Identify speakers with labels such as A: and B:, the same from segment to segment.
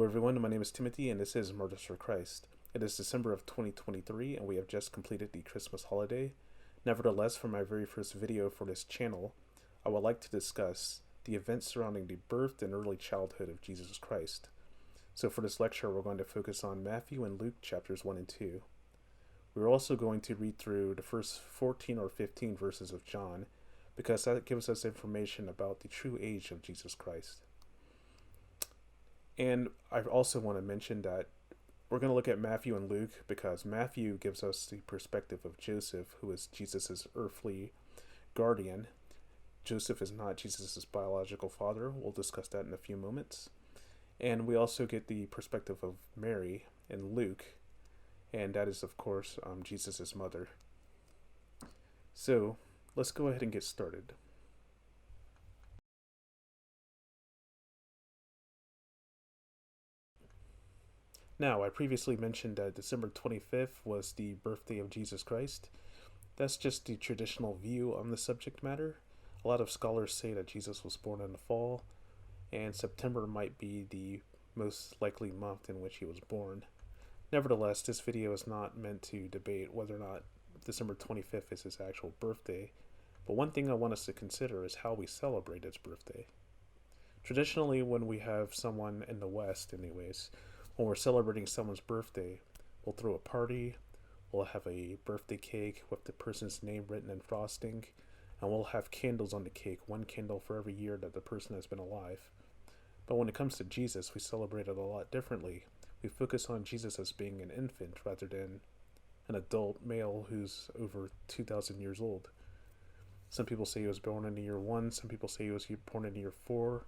A: Hello everyone, my name is Timothy and this is Martyrs for Christ. It is December of 2023 and we have just completed the Christmas holiday. Nevertheless, for my very first video for this channel, I would like to discuss the events surrounding the birth and early childhood of Jesus Christ. So for this lecture, we're going to focus on Matthew and Luke chapters 1 and 2. We're also going to read through the first 14 or 15 verses of John, because that gives us information about the true age of Jesus Christ. And I also want to mention that we're going to look at Matthew and Luke because Matthew gives us the perspective of Joseph, who is Jesus' earthly guardian. Joseph is not Jesus' biological father. We'll discuss that in a few moments. And we also get the perspective of Mary in Luke, and that is, of course, Jesus' mother. So let's go ahead and get started. Now, I previously mentioned that December 25th was the birthday of Jesus Christ. That's just the traditional view on the subject matter. A lot of scholars say that Jesus was born in the fall, and September might be the most likely month in which he was born. Nevertheless, this video is not meant to debate whether or not December 25th is his actual birthday, but one thing I want us to consider is how we celebrate his birthday. Traditionally, when we have someone in the West anyways, when we're celebrating someone's birthday, we'll throw a party, we'll have a birthday cake with the person's name written in frosting, and we'll have candles on the cake, one candle for every year that the person has been alive. But when it comes to Jesus, we celebrate it a lot differently. We focus on Jesus as being an infant rather than an adult male who's over 2,000 years old. Some people say he was born in the year 1, some people say he was born in the year 4.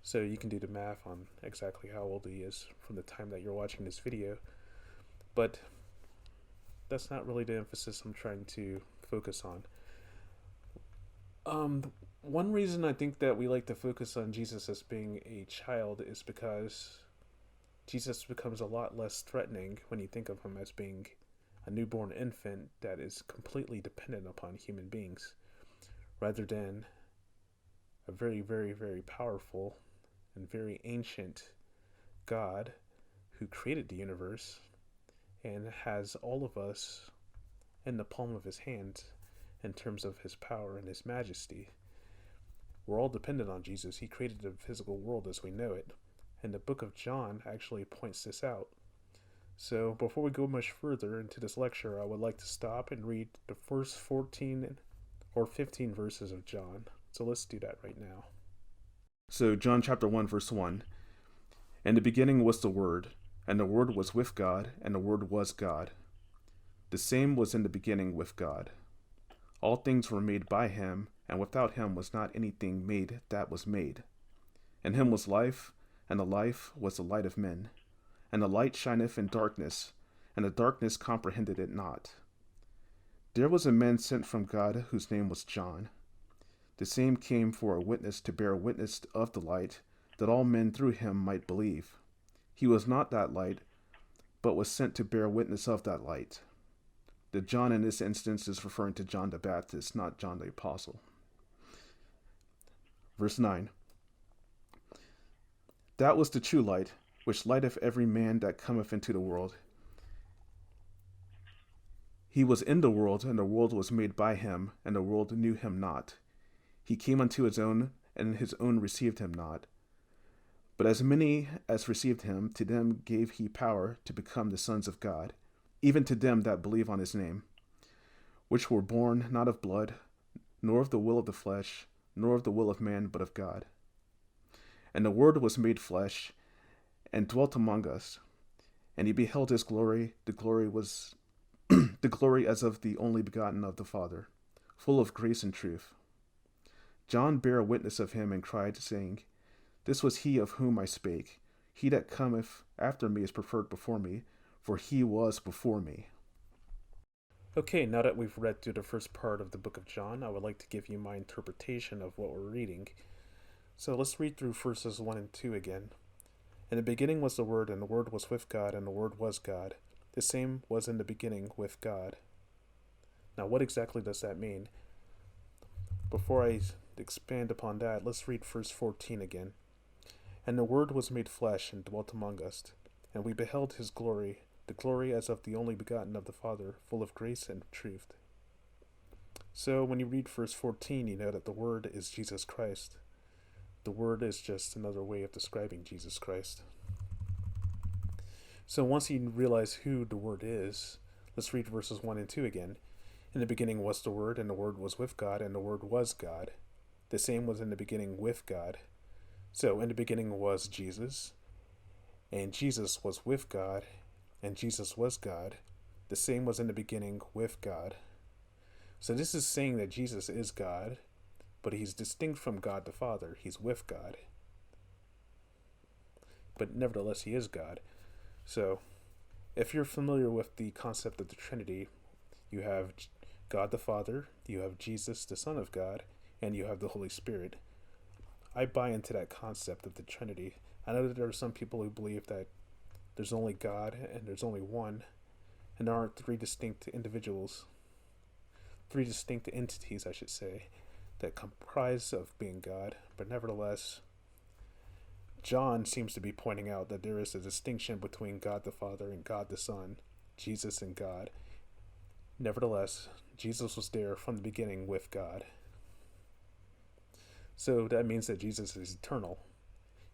A: So you can do the math on exactly how old he is from the time that you're watching this video. But that's not really the emphasis I'm trying to focus on. One reason I think that we like to focus on Jesus as being a child is because Jesus becomes a lot less threatening when you think of him as being a newborn infant that is completely dependent upon human beings, rather than a very, very, very powerful and very ancient God who created the universe and has all of us in the palm of his hand in terms of his power and his majesty. We're all dependent on Jesus. He created the physical world as we know it, and the book of John actually points this out. So before we go much further into this lecture, I would like to stop and read the first 14 or 15 verses of John. So let's do that right now. So John chapter 1 verse 1. In the beginning was the Word, and the Word was with God, and the Word was God. The same was in the beginning with God. All things were made by him, and without him was not anything made that was made. In him was life, and the life was the light of men. And the light shineth in darkness, and the darkness comprehended it not. There was a man sent from God, whose name was John. The same came for a witness to bear witness of the light, that all men through him might believe. He was not that light, but was sent to bear witness of that light. The John in this instance is referring to John the Baptist, not John the Apostle. Verse 9. That was the true light, which lighteth every man that cometh into the world. He was in the world, and the world was made by him, and the world knew him not. He came unto his own, and his own received him not. But as many as received him, to them gave he power to become the sons of God, even to them that believe on his name, which were born not of blood, nor of the will of the flesh, nor of the will of man, but of God. And the Word was made flesh, and dwelt among us. And he beheld his glory. The glory was the glory as of the only begotten of the Father, full of grace and truth. John bare witness of him and cried, saying, This was he of whom I spake. He that cometh after me is preferred before me, for he was before me. Okay, now that we've read through the first part of the book of John, I would like to give you my interpretation of what we're reading. So let's read through verses 1 and 2 again. In the beginning was the Word, and the Word was with God, and the Word was God. The same was in the beginning with God. Now, what exactly does that mean? Before I expand upon that, let's read verse 14 again. And the Word was made flesh and dwelt among us, and we beheld his glory, the glory as of the only begotten of the Father, full of grace and truth. So when you read verse 14, you know that the Word is Jesus Christ. The Word is just another way of describing Jesus Christ. So once you realize who the Word is, let's read verses 1 and 2 again. In the beginning was the Word, and the Word was with God, and the Word was God. The same was in the beginning with God. So in the beginning was Jesus, and Jesus was with God, and Jesus was God. The same was in the beginning with God. So this is saying that Jesus is God, but he's distinct from God the Father. He's with God. But nevertheless, he is God. So if you're familiar with the concept of the Trinity, you have God the Father, you have Jesus, the Son of God, and you have the Holy Spirit. I buy into that concept of the Trinity. I know that there are some people who believe that there's only God and there's only one, and there aren't three distinct individuals, three distinct entities, I should say, that comprise of being God. But nevertheless, John seems to be pointing out that there is a distinction between God the Father and God the Son, Jesus and God. Nevertheless, Jesus was there from the beginning with God. So that means that Jesus is eternal.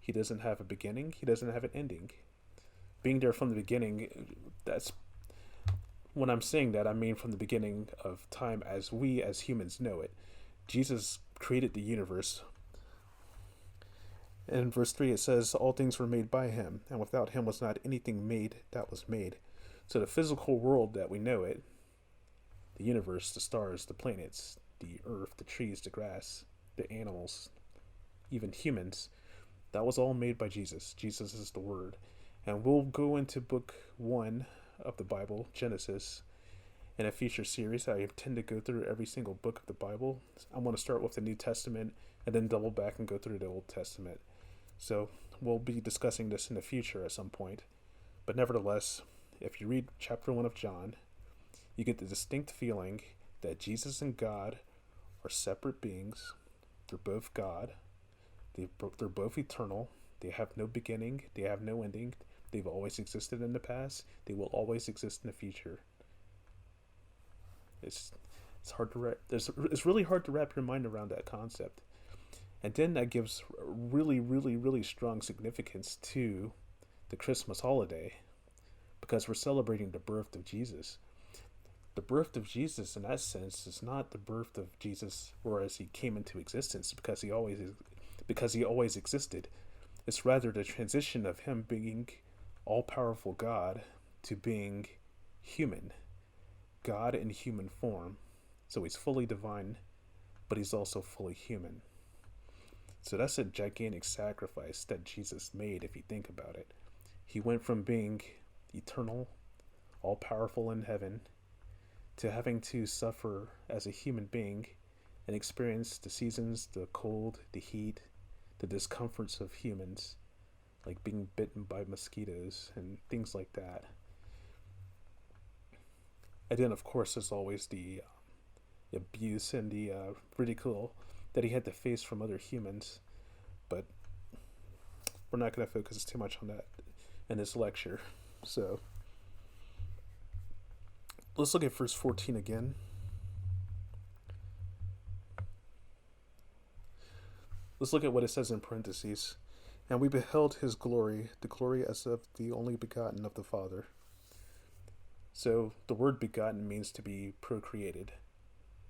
A: He doesn't have a beginning. He doesn't have an ending. Being there from the beginning, that's when I'm saying that, I mean from the beginning of time as we as humans know it. Jesus created the universe. In verse 3 it says, all things were made by him, and without him was not anything made that was made. So the physical world that we know it, the universe, the stars, the planets, the earth, the trees, the grass, the animals, even humans, that was all made by Jesus. Jesus is the Word. And we'll go into book 1 of the Bible, Genesis, in a future series. I tend to go through every single book of the Bible. I want to start with the New Testament and then double back and go through the Old Testament. So we'll be discussing this in the future at some point. But nevertheless, if you read chapter 1 of John, you get the distinct feeling that Jesus and God are separate beings. They're both God. They're both eternal. They have no beginning. They have no ending. They've always existed in the past. They will always exist in the future. It's hard to it's really hard to wrap your mind around that concept. And then that gives really, really, really strong significance to the Christmas holiday, because we're celebrating the birth of Jesus. The birth of Jesus, in that sense, is not the birth of Jesus, or as he came into existence, because he always existed. It's rather the transition of him being all-powerful God to being human, God in human form. So he's fully divine, but he's also fully human. So that's a gigantic sacrifice that Jesus made, if you think about it. He went from being eternal, all-powerful in heaven, to having to suffer as a human being and experience the seasons, the cold, the heat, the discomforts of humans, like being bitten by mosquitoes and things like that. And then, of course, there's always the abuse and the ridicule that he had to face from other humans. But we're not going to focus too much on that in this lecture. So let's look at verse 14 again. Let's look at what it says in parentheses. And we beheld his glory, the glory as of the only begotten of the Father. So the word begotten means to be procreated.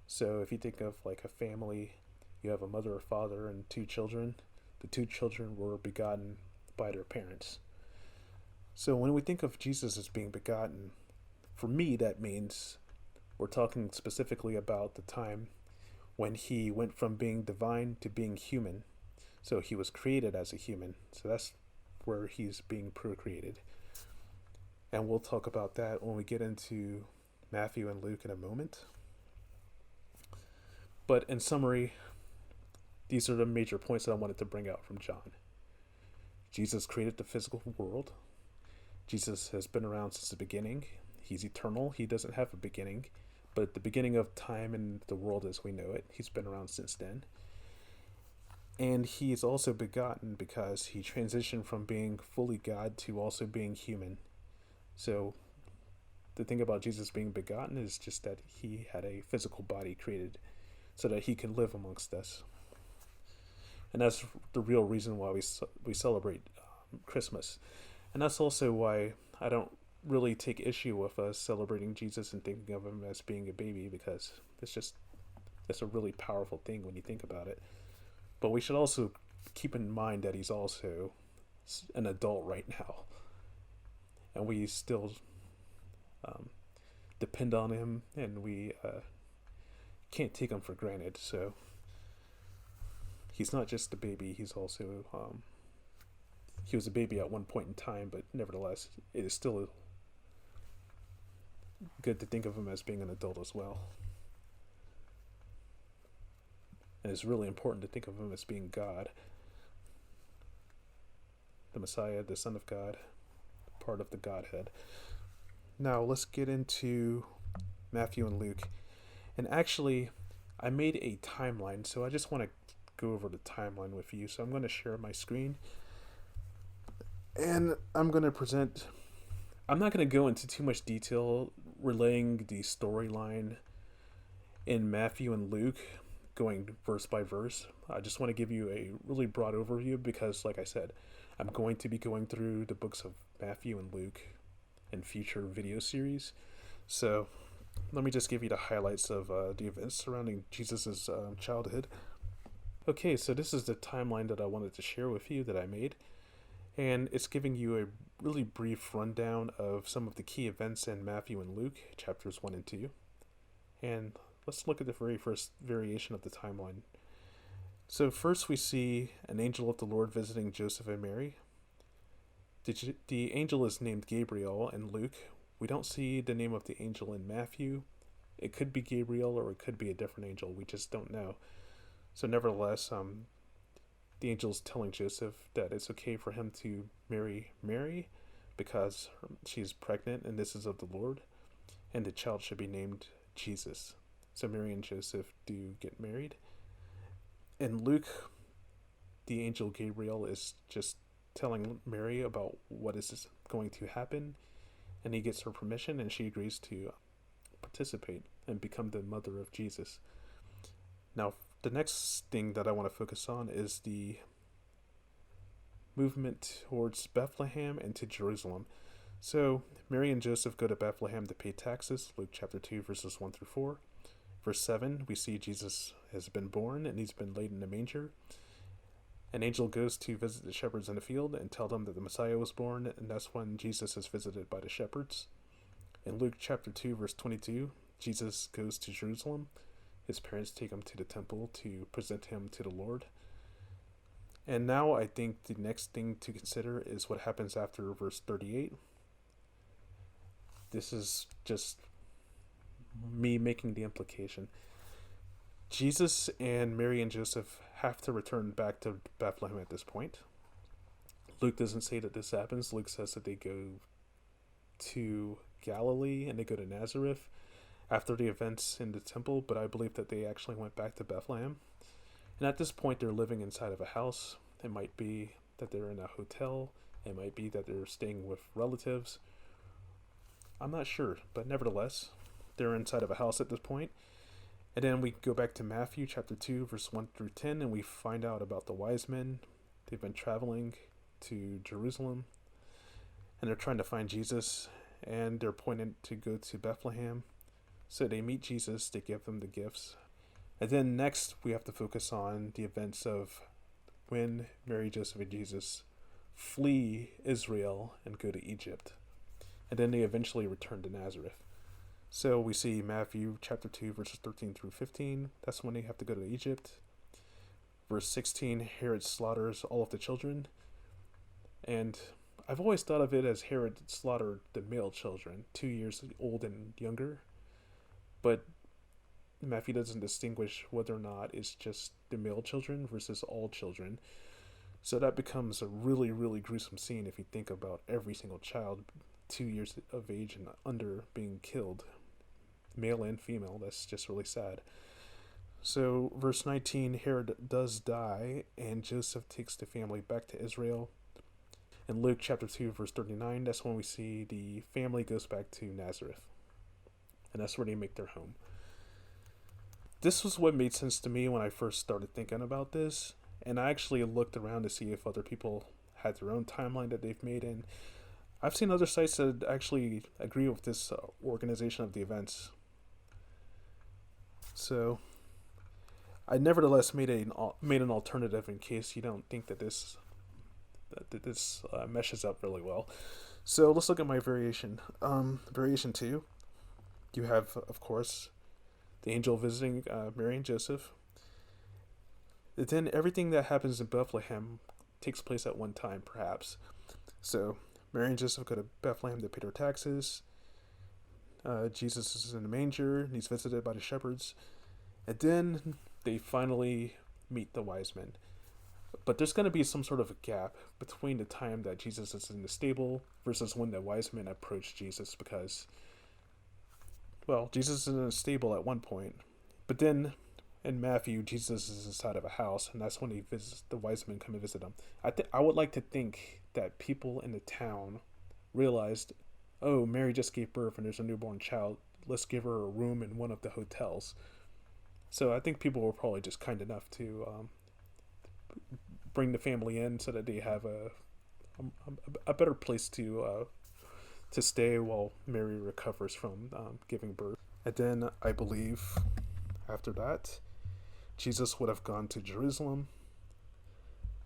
A: So if you think of like a family, you have a mother or father and two children. The two children were begotten by their parents. So when we think of Jesus as being begotten, for me that means we're talking specifically about the time when he went from being divine to being human. So he was created as a human. So that's where he's being procreated. And we'll talk about that when we get into Matthew and Luke in a moment. But in summary, these are the major points that I wanted to bring out from John. Jesus created the physical world. Jesus has been around since the beginning. He's eternal. He doesn't have a beginning. But at the beginning of time and the world as we know it, he's been around since then. And he is also begotten because he transitioned from being fully God to also being human. So the thing about Jesus being begotten is just that he had a physical body created so that he could live amongst us. And that's the real reason why we celebrate Christmas. And that's also why I don't really take issue with us celebrating Jesus and thinking of him as being a baby, because it's a really powerful thing when you think about it. But we should also keep in mind that he's also an adult right now, and we still depend on him, and we can't take him for granted. So he's not just a baby, he's also he was a baby at one point in time, but nevertheless it is still good to think of him as being an adult as well. And it's really important to think of him as being God, the Messiah, the Son of God, part of the Godhead. Now let's get into Matthew and Luke. And actually, I made a timeline, so I just want to go over the timeline with you. So I'm going to share my screen, and I'm going to present. I'm not going to go into too much detail relaying the storyline in Matthew and Luke, going verse by verse. I just want to give you a really broad overview because, like I said, I'm going to be going through the books of Matthew and Luke in future video series. So let me just give you the highlights of the events surrounding Jesus' childhood. Okay, so this is the timeline that I wanted to share with you that I made. And it's giving you a really brief rundown of some of the key events in Matthew and Luke, chapters 1 and 2. And let's look at the very first variation of the timeline. So first we see an angel of the Lord visiting Joseph and Mary. The angel is named Gabriel in Luke. We don't see the name of the angel in Matthew. It could be Gabriel or it could be a different angel. We just don't know. So nevertheless, the angel's telling Joseph that it's okay for him to marry Mary because she's pregnant and this is of the Lord, and the child should be named Jesus. So Mary and Joseph do get married. In Luke, the angel Gabriel is just telling Mary about what is going to happen, and he gets her permission and she agrees to participate and become the mother of Jesus. Now, the next thing that I want to focus on is the movement towards Bethlehem and to Jerusalem. So Mary and Joseph go to Bethlehem to pay taxes, Luke chapter 2, verses 1 through 4. Verse 7, we see Jesus has been born and he's been laid in a manger. An angel goes to visit the shepherds in the field and tell them that the Messiah was born, and that's when Jesus is visited by the shepherds. In Luke chapter 2, verse 22, Jesus goes to Jerusalem. His parents take him to the temple to present him to the Lord. And now I think the next thing to consider is what happens after verse 38. This is just me making the implication. Jesus and Mary and Joseph have to return back to Bethlehem at this point. Luke doesn't say that this happens. Luke says that they go to Galilee and they go to Nazareth after the events in the temple, but I believe that they actually went back to Bethlehem. And at this point, they're living inside of a house. It might be that they're in a hotel. It might be that they're staying with relatives. I'm not sure, but nevertheless, they're inside of a house at this point. And then we go back to Matthew chapter 2, verse 1 through 10, and we find out about the wise men. They've been traveling to Jerusalem, and they're trying to find Jesus, and they're pointed to go to Bethlehem. So they meet Jesus, they give him the gifts. And then next, we have to focus on the events of when Mary, Joseph, and Jesus flee Israel and go to Egypt. And then they eventually return to Nazareth. So we see Matthew chapter 2, verses 13 through 15. That's when they have to go to Egypt. Verse 16, Herod slaughters all of the children. And I've always thought of it as Herod slaughtered the male children, 2 years old and younger. But Matthew doesn't distinguish whether or not it's just the male children versus all children. So that becomes a really, really gruesome scene if you think about every single child 2 years of age and under being killed. Male and female. That's just really sad. So, verse 19, Herod does die, and Joseph takes the family back to Israel. In Luke chapter 2, verse 39, that's when we see the family goes back to Nazareth. And that's where they make their home. This was what made sense to me when I first started thinking about this. And I actually looked around to see if other people had their own timeline that they've made. And I've seen other sites that actually agree with this organization of the events. So I nevertheless made an alternative in case you don't think that this meshes up really well. So let's look at my variation. Variation 2, you have, of course, the angel visiting Mary and Joseph. Then everything that happens in Bethlehem takes place at one time, perhaps. So Mary and Joseph go to Bethlehem to pay their taxes. Jesus is in the manger, and he's visited by the shepherds. And then they finally meet the wise men. But there's going to be some sort of a gap between the time that Jesus is in the stable versus when the wise men approach Jesus, because, well, Jesus is in the stable at one point, but then in Matthew, Jesus is inside of a house, and that's when the wise men come and visit him. I would like to think that people in the town realized, oh, Mary just gave birth and there's a newborn child. Let's give her a room in one of the hotels. So I think people were probably just kind enough to bring the family in so that they have a better place to stay while Mary recovers from giving birth. And then I believe after that, Jesus would have gone to Jerusalem.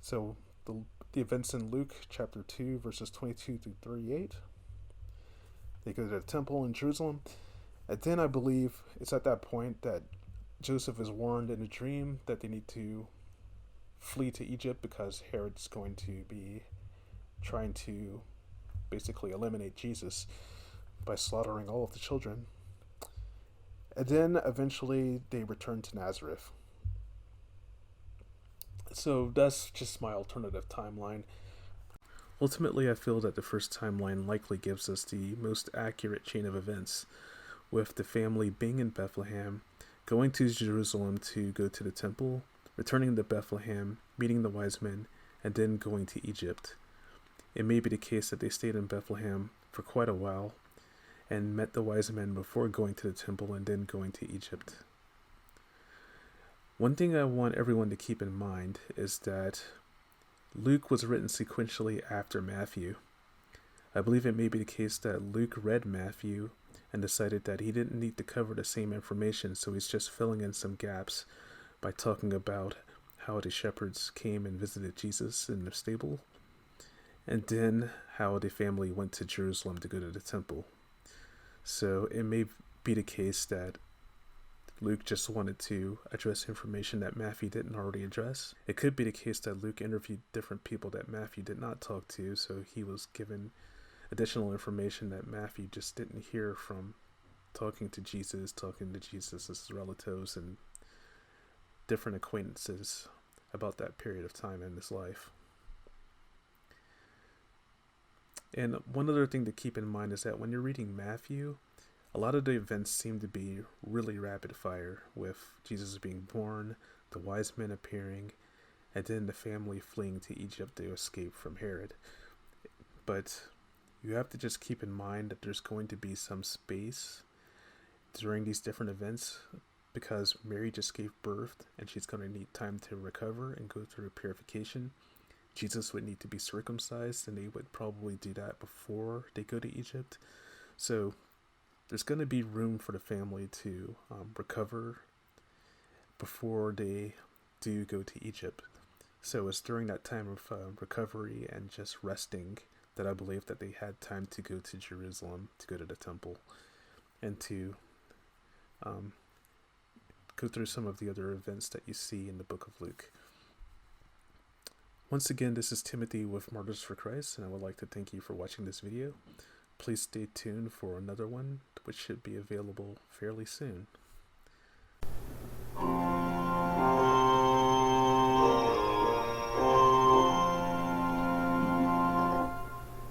A: So the events in Luke chapter 2, verses 22 to 38. They go to the temple in Jerusalem. And then I believe it's at that point that Joseph is warned in a dream that they need to flee to Egypt because Herod's going to be trying to basically eliminate Jesus by slaughtering all of the children. And then eventually they return to Nazareth. So that's just my alternative timeline. Ultimately, I feel that the first timeline likely gives us the most accurate chain of events, with the family being in Bethlehem, going to Jerusalem to go to the temple, returning to Bethlehem, meeting the wise men, and then going to Egypt. It may be the case that they stayed in Bethlehem for quite a while and met the wise men before going to the temple and then going to Egypt. One thing I want everyone to keep in mind is that Luke was written sequentially after Matthew. I believe it may be the case that Luke read Matthew and decided that he didn't need to cover the same information, so he's just filling in some gaps by talking about how the shepherds came and visited Jesus in the stable, and then how the family went to Jerusalem to go to the temple. So it may be the case that Luke just wanted to address information that Matthew didn't already address. It could be the case that Luke interviewed different people that Matthew did not talk to, so he was given additional information that Matthew just didn't hear from talking to Jesus' relatives and different acquaintances about that period of time in his life. And one other thing to keep in mind is that when you're reading Matthew, a lot of the events seem to be really rapid fire, with Jesus being born, the wise men appearing, and then the family fleeing to Egypt to escape from Herod. But you have to just keep in mind that there's going to be some space during these different events, because Mary just gave birth and she's going to need time to recover and go through purification. Jesus would need to be circumcised, and they would probably do that before they go to Egypt. So there's going to be room for the family to recover before they do go to Egypt. So it's during that time of recovery and just resting that I believe that they had time to go to Jerusalem, to go to the temple, and to go through some of the other events that you see in the book of Luke. Once again, this is Timothy with Martyrs for Christ, and I would like to thank you for watching this video. Please stay tuned for another one, which should be available fairly soon.